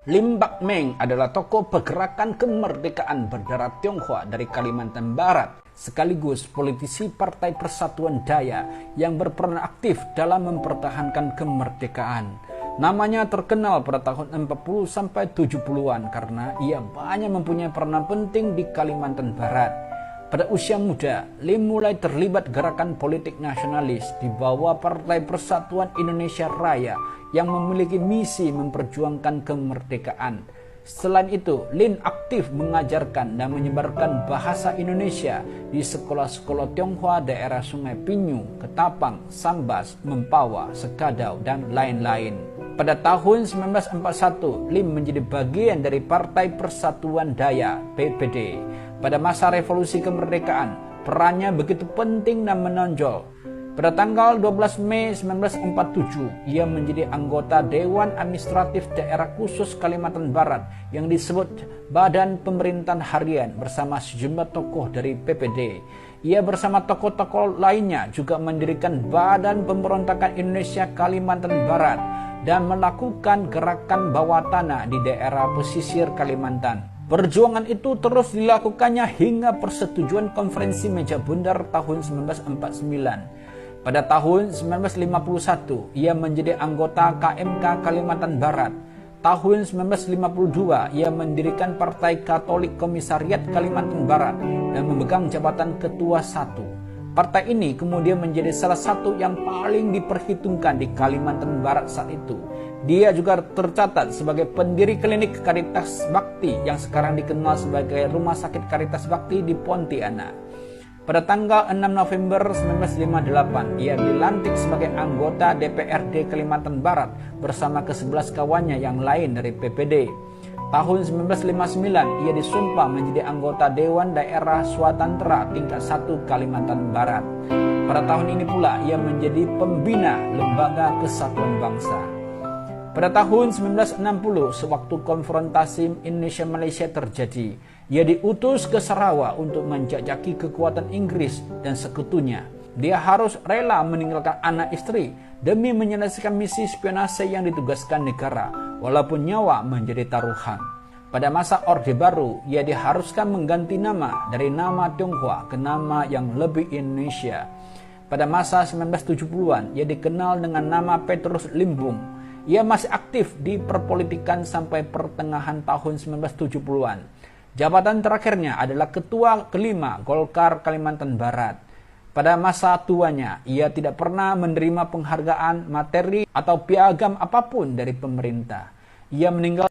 Lim Bak Meng adalah tokoh pergerakan kemerdekaan berdarah Tionghoa dari Kalimantan Barat, sekaligus politisi Partai Persatuan Daya yang berperan aktif dalam mempertahankan kemerdekaan. Namanya terkenal pada tahun 40 sampai 70-an karena ia banyak mempunyai peranan penting di Kalimantan Barat. Pada usia muda, Lim mulai terlibat gerakan politik nasionalis di bawah Partai Persatuan Indonesia Raya yang memiliki misi memperjuangkan kemerdekaan. Selain itu, Lim aktif mengajarkan dan menyebarkan bahasa Indonesia di sekolah-sekolah Tionghoa daerah Sungai Pinyu, Ketapang, Sambas, Mempawah, Sekadau, dan lain-lain. Pada tahun 1941, Lim menjadi bagian dari Partai Persatuan Daya (PPD). Pada masa revolusi kemerdekaan, perannya begitu penting dan menonjol. Pada tanggal 12 Mei 1947, ia menjadi anggota Dewan Administratif Daerah Khusus Kalimantan Barat yang disebut Badan Pemerintahan Harian bersama sejumlah tokoh dari PPD. Ia bersama tokoh-tokoh lainnya juga mendirikan Badan Pemberontakan Indonesia Kalimantan Barat dan melakukan gerakan bawah tanah di daerah pesisir Kalimantan. Perjuangan itu terus dilakukannya hingga persetujuan konferensi meja bundar tahun 1949. Pada tahun 1951, ia menjadi anggota KMK Kalimantan Barat. Tahun 1952, ia mendirikan Partai Katolik Komisariat Kalimantan Barat dan memegang jabatan Ketua 1. Partai ini kemudian menjadi salah satu yang paling diperhitungkan di Kalimantan Barat saat itu. Dia juga tercatat sebagai pendiri klinik Caritas Bakti yang sekarang dikenal sebagai Rumah Sakit Caritas Bakti di Pontianak. Pada tanggal 6 November 1958, ia dilantik sebagai anggota DPRD Kalimantan Barat bersama ke-11 kawannya yang lain dari PPD. Tahun 1959, ia disumpah menjadi anggota Dewan Daerah Swatantra tingkat 1 Kalimantan Barat. Pada tahun ini pula, ia menjadi pembina Lembaga Kesatuan Bangsa. Pada tahun 1960, sewaktu konfrontasi Indonesia-Malaysia terjadi, ia diutus ke Sarawak untuk menjajaki kekuatan Inggris dan sekutunya. Dia harus rela meninggalkan anak istri demi menyelesaikan misi spionase yang ditugaskan negara, walaupun nyawa menjadi taruhan. Pada masa Orde Baru, ia diharuskan mengganti nama dari nama Tionghoa ke nama yang lebih Indonesia. Pada masa 1970-an, ia dikenal dengan nama Petrus Limbung. Ia masih aktif di perpolitikan sampai pertengahan tahun 1970-an. Jabatan terakhirnya adalah Ketua kelima Golkar Kalimantan Barat. Pada masa tuanya, ia tidak pernah menerima penghargaan, materi, atau piagam apapun dari pemerintah. Ia meninggal